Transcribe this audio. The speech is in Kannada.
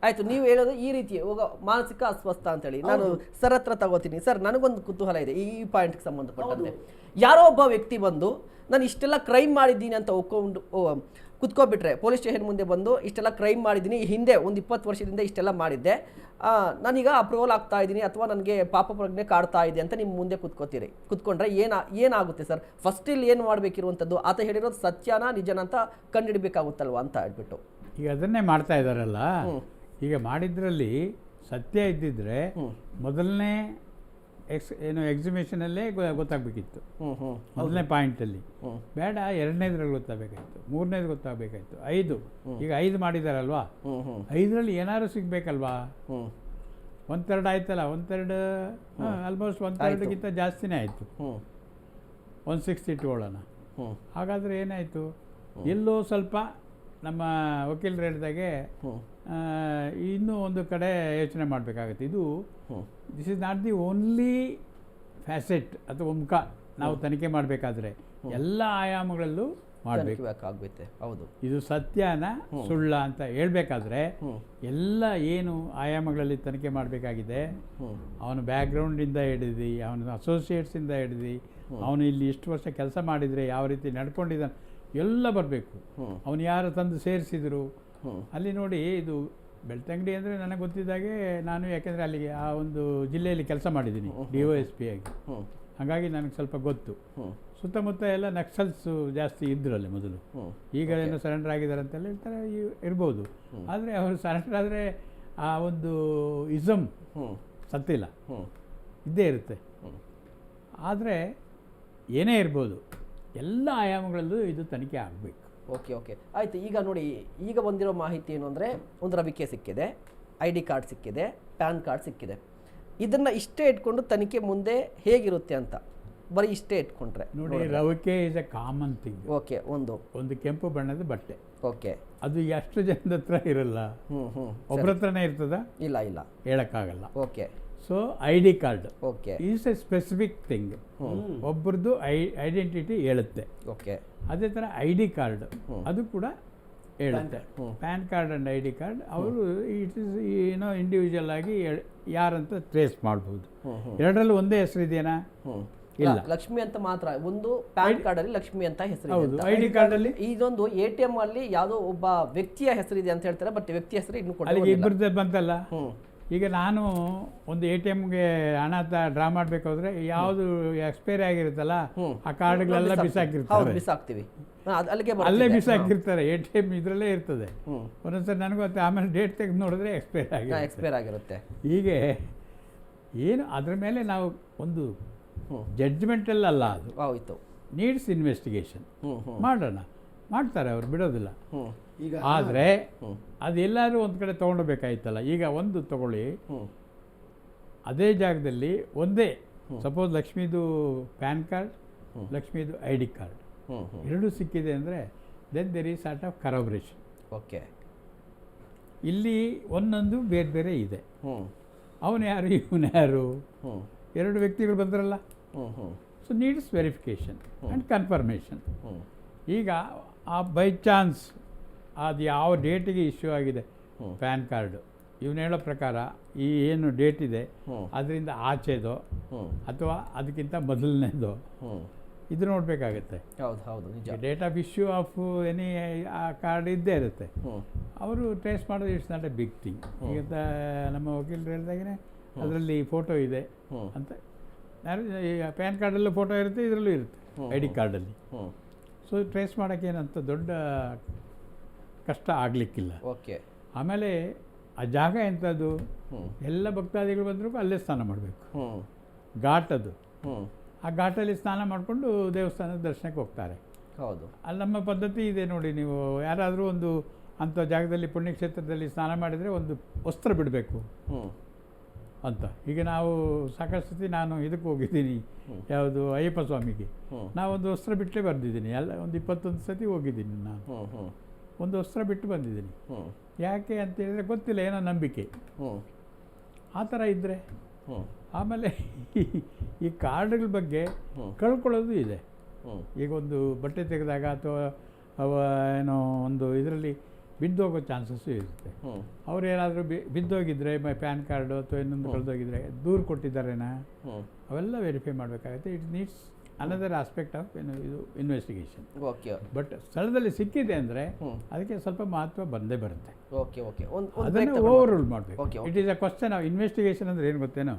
ಆಯ್ತು, ನೀವು ಹೇಳೋದು ಈ ರೀತಿ ಮಾನಸಿಕ ಅಸ್ವಸ್ಥ ಅಂತೇಳಿ. ನಾನು ಸರ್ ಹತ್ರ ತಗೋತೀನಿ. ಸರ್, ನನಗೊಂದು ಕುತೂಹಲ ಇದೆ ಈ ಪಾಯಿಂಟ್ಗೆ ಸಂಬಂಧಪಟ್ಟಂತೆ. ಯಾರೋ ಒಬ್ಬ ವ್ಯಕ್ತಿ ಬಂದು ನಾನು ಇಷ್ಟೆಲ್ಲ ಕ್ರೈಮ್ ಮಾಡಿದ್ದೀನಿ ಅಂತ ಒಪ್ಕೊಂಡು ಕುತ್ಕೊಬಿಟ್ರೆ, ಪೊಲೀಸ್ ಸ್ಟೇಷನ್ ಮುಂದೆ ಬಂದು ಇಷ್ಟೆಲ್ಲ ಕ್ರೈಮ್ ಮಾಡಿದ್ದೀನಿ, ಹಿಂದೆ ಒಂದು 20 ವರ್ಷದಿಂದ ಇಷ್ಟೆಲ್ಲ ಮಾಡಿದ್ದೆ, ನಾನೀಗ ಅಪ್ರೂವಲ್ ಆಗ್ತಾ ಇದ್ದೀನಿ ಅಥವಾ ನನಗೆ ಪಾಪ ಪ್ರಜ್ಞೆ ಕಾಡ್ತಾ ಇದೆ ಅಂತ ನಿಮ್ಮ ಮುಂದೆ ಕುತ್ಕೊಂಡ್ರೆ ಏನಾಗುತ್ತೆ ಸರ್? ಫಸ್ಟ್ ಇಲ್ಲಿ ಏನು ಮಾಡಬೇಕಿರುವಂಥದ್ದು, ಆತ ಹೇಳಿರೋದು ಸತ್ಯನಾ ನಿಜನ ಅಂತ ಕಂಡುಹಿಡಬೇಕಾಗುತ್ತಲ್ವಾ ಅಂತ ಹೇಳ್ಬಿಟ್ಟು. ಈಗ ಅದನ್ನೇ ಮಾಡ್ತಾ ಇದ್ದಾರಲ್ಲ. ಈಗ ಮಾಡಿದ್ರಲ್ಲಿ ಸತ್ಯ ಇದ್ದಿದ್ರೆ ಮೊದಲನೇ ಎಕ್ಸಿಬಿಷನಲ್ಲೇ ಗೊತ್ತಾಗಬೇಕಿತ್ತು, ಮೊದಲನೇ ಪಾಯಿಂಟಲ್ಲಿ. ಬೇಡ, ಎರಡನೇದ್ರಲ್ಲಿ ಗೊತ್ತಾಗಬೇಕಾಯ್ತು, ಮೂರನೇದು ಗೊತ್ತಾಗಬೇಕಾಯ್ತು, 5. ಈಗ 5 ಮಾಡಿದಾರಲ್ವಾ, 5ರಲ್ಲಿ ಏನಾದ್ರು ಸಿಗ್ಬೇಕಲ್ವಾ? 1/3 ಆಯ್ತಲ್ಲ, 1/3 ಆಲ್ಮೋಸ್ಟ್ 1/3ಗಿಂತ ಜಾಸ್ತಿನೇ ಆಯಿತು. 160 ಇಟ್ಕೊಳ್ಳೋಣ. ಹಾಗಾದರೆ ಏನಾಯಿತು? ಎಲ್ಲೋ ಸ್ವಲ್ಪ ನಮ್ಮ ವಕೀಲರು ಹೇಳಿದಾಗೆ ಇನ್ನೂ ಒಂದು ಕಡೆ ಯೋಚನೆ ಮಾಡಬೇಕಾಗತ್ತೆ. ಇದು this is not the only facet ಅಥವಾ ಮುಖ. ನಾವು ತನಿಖೆ ಮಾಡಬೇಕಾದ್ರೆ ಎಲ್ಲ ಆಯಾಮಗಳಲ್ಲೂ ಮಾಡಬೇಕಾಗುತ್ತೆ. ಹೌದು, ಇದು ಸತ್ಯನ ಸುಳ್ಳ ಅಂತ ಹೇಳ್ಬೇಕಾದ್ರೆ ಎಲ್ಲ ಏನು ಆಯಾಮಗಳಲ್ಲಿ ತನಿಖೆ ಮಾಡಬೇಕಾಗಿದೆ. ಅವನ ಬ್ಯಾಕ್ಗ್ರೌಂಡಿಂದ ಹಿಡಿದು, ಅವನ ಅಸೋಸಿಯೇಟ್ಸಿಂದ ಹಿಡಿದು, ಅವನು ಇಲ್ಲಿ ಇಷ್ಟು ವರ್ಷ ಕೆಲಸ ಮಾಡಿದರೆ ಯಾವ ರೀತಿ ನಡ್ಕೊಂಡಿದ್ದಾನೆ ಎಲ್ಲ ಬರಬೇಕು. ಅವನು ಯಾರು ತಂದು ಸೇರಿಸಿದರು ಅಲ್ಲಿ ನೋಡಿ. ಇದು ಬೆಳ್ತಂಗಡಿ ಅಂದರೆ ನನಗೆ ಗೊತ್ತಿದ್ದಾಗೆ ನಾನು, ಯಾಕೆಂದರೆ ಅಲ್ಲಿಗೆ ಆ ಒಂದು ಜಿಲ್ಲೆಯಲ್ಲಿ ಕೆಲಸ ಮಾಡಿದ್ದೀನಿ DOSP ಆಗಿ, ಹಾಗಾಗಿ ನನಗೆ ಸ್ವಲ್ಪ ಗೊತ್ತು. ಸುತ್ತಮುತ್ತ ಎಲ್ಲ ನಕ್ಸಲ್ಸು ಜಾಸ್ತಿ ಇದ್ರಲ್ಲಿ ಮೊದಲು. ಈಗ ಏನೋ ಸರೆಂಡರ್ ಆಗಿದ್ದಾರೆ ಅಂತೆಲ್ಲ ಹೇಳ್ತಾರೆ, ಇರ್ಬೋದು. ಆದರೆ ಅವರು ಸರೆಂಡರ್ ಆದರೆ ಆ ಒಂದು ಇಸಮ್ ಸತ್ತಿಲ್ಲ, ಇದ್ದೇ ಇರುತ್ತೆ. ಆದರೆ ಏನೇ ಇರ್ಬೋದು, ಎಲ್ಲ ಆಯಾಮಗಳಲ್ಲೂ ಇದು ತನಿಖೆ ಆಗಬೇಕು. ಓಕೆ, ಆಯಿತು. ಈಗ ನೋಡಿ, ಈಗ ಬಂದಿರೋ ಮಾಹಿತಿ ಏನು ಅಂದರೆ, ಒಂದು ರವಿಕೆ ಸಿಕ್ಕಿದೆ, ID ಕಾರ್ಡ್ ಸಿಕ್ಕಿದೆ, ಪ್ಯಾನ್ ಕಾರ್ಡ್ ಸಿಕ್ಕಿದೆ. ಇದನ್ನು ಇಷ್ಟೇ ಇಟ್ಕೊಂಡು ತನಿಖೆ ಮುಂದೆ ಹೇಗಿರುತ್ತೆ ಅಂತ ಬರೀ ಇಷ್ಟೇ ಇಟ್ಕೊಂಡ್ರೆ ನೋಡಿ, ರವಿಕೆ is a common thing. Okay, ಒಂದು ಕೆಂಪು ಬಣ್ಣದ ಬಟ್ಟೆ. ಓಕೆ, ಅದು ಎಷ್ಟು ಜನದ ಹತ್ರ ಇರಲ್ಲ, ಒಬ್ಬರ ಹತ್ರನೇ ಇರ್ತದ? ಇಲ್ಲ, ಹೇಳಕ್ಕಾಗಲ್ಲ. Okay, so ID card okay is a specific thing. ಒಬ್ಬರದ್ದು ಐಡೆಂಟಿಟಿ ಹೇಳುತ್ತೆ. ಓಕೆ, ಅದೇ ಥರ ID ಕಾರ್ಡ್ ಅದು ಕೂಡ ಹೇಳುತ್ತೆ. PAN card and ID card ಅವರು ಇಟ್ ಇಸ್ ಇಂಡಿವಿಜುವಲ್ ಆಗಿ ಯಾರಂತ ಟ್ರೇಸ್ ಮಾಡ್ಬೋದು. ಎರಡರಲ್ಲೂ ಒಂದೇ ಹೆಸರು ಇದೆಯಾ? ಇಲ್ಲ, ಲಕ್ಷ್ಮಿ ಅಂತ ಮಾತ್ರ. ಒಂದು ಪ್ಯಾನ್ ಕಾರ್ಡ್ ಅಲ್ಲಿ ಲಕ್ಷ್ಮಿ ಅಂತ ಹೆಸರು, ID ಕಾರ್ಡ್ ಅಲ್ಲಿ ಇದೊಂದು ATM ಅಲ್ಲಿ ಯಾವುದೋ ಒಬ್ಬ ವ್ಯಕ್ತಿಯ ಹೆಸರಿದೆ ಅಂತ ಹೇಳ್ತಾರೆ, ಬಟ್ ವ್ಯಕ್ತಿ ಹೆಸರು ಇನ್ನು ಅಲ್ಲಿಗೆ ಇಬ್ಬರದ್ದು ಬಂತಲ್ಲ. ಈಗ ನಾನು ಒಂದು ATMಗೆ ಹಣ ಡ್ರಾ ಮಾಡಬೇಕಾದ್ರೆ ಯಾವುದು ಎಕ್ಸ್ಪೈರಿ ಆಗಿರುತ್ತಲ್ಲ ಆ ಕಾರ್ಡ್ಗಳೆಲ್ಲ ಬಿಸಾಕ್ತೀವಿ, ಅಲ್ಲೇ ಬಿಸಾಕಿರ್ತಾರೆ. ATM ಇದರಲ್ಲೇ ಇರ್ತದೆ. ಒಂದೊಂದ್ಸರಿ ನನಗೂ ಗೊತ್ತೆ, ಆಮೇಲೆ ಡೇಟ್ ತೆಗೆದು ನೋಡಿದ್ರೆ ಎಕ್ಸ್ಪೈರ್ ಆಗಿರುತ್ತೆ. ಹೀಗೆ ಏನು ಅದ್ರ ಮೇಲೆ ನಾವು ಒಂದು ಜಡ್ಜ್ಮೆಂಟಲ್ಲ ಅದು, ನೀಡ್ಸ್ ಇನ್ವೆಸ್ಟಿಗೇಷನ್ ಮಾಡೋಣ. ಮಾಡ್ತಾರೆ, ಅವ್ರು ಬಿಡೋದಿಲ್ಲ. ಆದರೆ ಅದೆಲ್ಲರೂ ಒಂದು ಕಡೆ ತೊಗೊಂಡೋಗ್ಬೇಕಾಯ್ತಲ್ಲ. ಈಗ ಒಂದು ತಗೊಳ್ಳಿ, ಅದೇ ಜಾಗದಲ್ಲಿ ಒಂದೇ ಸಪೋಸ್ ಲಕ್ಷ್ಮೀದು ಪ್ಯಾನ್ ಕಾರ್ಡ್, ಲಕ್ಷ್ಮೀದು ID ಕಾರ್ಡ್ ಎರಡೂ ಸಿಕ್ಕಿದೆ ಅಂದರೆ then there is sort of corroboration. Okay, ಇಲ್ಲಿ ಒಂದೊಂದು ಬೇರೆ ಬೇರೆ ಇದೆ. ಅವನು ಯಾರು, ಇವನು ಯಾರು, ಎರಡು ವ್ಯಕ್ತಿಗಳು ಬಂದ್ರಲ್ಲ. So needs verification and confirmation. ಈಗ ಆ ಬೈ ಚಾನ್ಸ್ ಅದು ಯಾವ ಡೇಟಿಗೆ ಇಶ್ಯೂ ಆಗಿದೆ ಪ್ಯಾನ್ ಕಾರ್ಡು, ಇವನು ಹೇಳೋ ಪ್ರಕಾರ ಈ ಏನು ಡೇಟ್ ಇದೆ ಅದರಿಂದ ಆಚೆದೋ ಅಥವಾ ಅದಕ್ಕಿಂತ ಮೊದಲನೇದೋ ಇದು ನೋಡಬೇಕಾಗತ್ತೆ. Date of issue of any ಆ ಕಾರ್ಡ್ ಇದ್ದೇ ಇರುತ್ತೆ. ಅವರು ಟ್ರೇಸ್ ಮಾಡೋದು it's not a big thing. ಈಗ ನಮ್ಮ ವಕೀಲರು ಹೇಳಿದಾಗೇ ಅದರಲ್ಲಿ ಫೋಟೋ ಇದೆ ಅಂತ. ಈಗ ಪ್ಯಾನ್ ಕಾರ್ಡಲ್ಲೂ ಫೋಟೋ ಇರುತ್ತೆ, ಇದರಲ್ಲೂ ಇರುತ್ತೆ ID ಕಾರ್ಡಲ್ಲಿ. ಸೊ ಟ್ರೇಸ್ ಮಾಡೋಕ್ಕೆ ಏನಂತ ದೊಡ್ಡ ಕಷ್ಟ ಆಗಲಿಕ್ಕಿಲ್ಲ. ಓಕೆ, ಆಮೇಲೆ ಆ ಜಾಗ ಎಂಥದ್ದು, ಎಲ್ಲ ಭಕ್ತಾದಿಗಳು ಬಂದರೂ ಅಲ್ಲೇ ಸ್ನಾನ ಮಾಡಬೇಕು. ಘಾಟ್ ಅದು. ಆ ಘಾಟಲ್ಲಿ ಸ್ನಾನ ಮಾಡಿಕೊಂಡು ದೇವಸ್ಥಾನದ ದರ್ಶನಕ್ಕೆ ಹೋಗ್ತಾರೆ. ಹೌದು, ಅಲ್ಲಿ ನಮ್ಮ ಪದ್ಧತಿ ಇದೆ ನೋಡಿ. ನೀವು ಯಾರಾದರೂ ಒಂದು ಅಂಥ ಜಾಗದಲ್ಲಿ ಪುಣ್ಯಕ್ಷೇತ್ರದಲ್ಲಿ ಸ್ನಾನ ಮಾಡಿದರೆ ಒಂದು ವಸ್ತ್ರ ಬಿಡಬೇಕು ಅಂತ. ಈಗ ನಾವು ಸಾಕಷ್ಟು ಸತಿ ನಾನು ಇದಕ್ಕೆ ಹೋಗಿದ್ದೀನಿ, ಯಾವುದು ಅಯ್ಯಪ್ಪ ಸ್ವಾಮಿಗೆ. ನಾವೊಂದು ವಸ್ತ್ರ ಬಿಟ್ಟೇ ಬಂದಿದ್ದೀನಿ. ಎಲ್ಲ ಒಂದು 21 ಸತಿ ಹೋಗಿದ್ದೀನಿ ನಾನು. ಒಂದು ವಸ್ತ್ರ ಬಿಟ್ಟು ಬಂದಿದ್ದೀನಿ. ಯಾಕೆ ಅಂತೇಳಿದರೆ ಗೊತ್ತಿಲ್ಲ, ಏನೋ ನಂಬಿಕೆ ಆ ಥರ ಇದ್ದರೆ. ಆಮೇಲೆ ಈ ಕಾರ್ಡ್ಗಳ ಬಗ್ಗೆ ಕಳ್ಕೊಳ್ಳೋದು ಇದೆ. ಈಗ ಒಂದು ಬಟ್ಟೆ ತೆಗೆದಾಗ ಅಥವಾ ಏನೋ ಒಂದು ಇದರಲ್ಲಿ ಬಿದ್ದೋಗೋ ಚಾನ್ಸಸ್ಸು ಇರುತ್ತೆ. ಅವ್ರು ಏನಾದರೂ ಬಿದ್ದೋಗಿದ್ರೆ ಪ್ಯಾನ್ ಕಾರ್ಡು ಅಥವಾ ಇನ್ನೊಂದು ಕಳೆದೋಗಿದ್ರೆ ದೂರು ಕೊಟ್ಟಿದ್ದಾರೇನಾ, ಅವೆಲ್ಲ ವೆರಿಫೈ ಮಾಡಬೇಕಾಗುತ್ತೆ. It needs another aspect of ಇದು ಇನ್ವೆಸ್ಟಿಗೇಷನ್. ಓಕೆ ಬಟ್ ಸ್ಥಳದಲ್ಲಿ ಸಿಕ್ಕಿದೆ ಅಂದರೆ ಅದಕ್ಕೆ ಸ್ವಲ್ಪ ಮಹತ್ವ ಬಂದೇ ಬರುತ್ತೆ. ಓಕೆ ಓಕೆ ಅದನ್ನು ಓವರ್ ರೂಲ್ ಮಾಡಬೇಕು. Okay, it is a question of investigation ಅಂದರೆ ಏನು ಗೊತ್ತೇನೋ,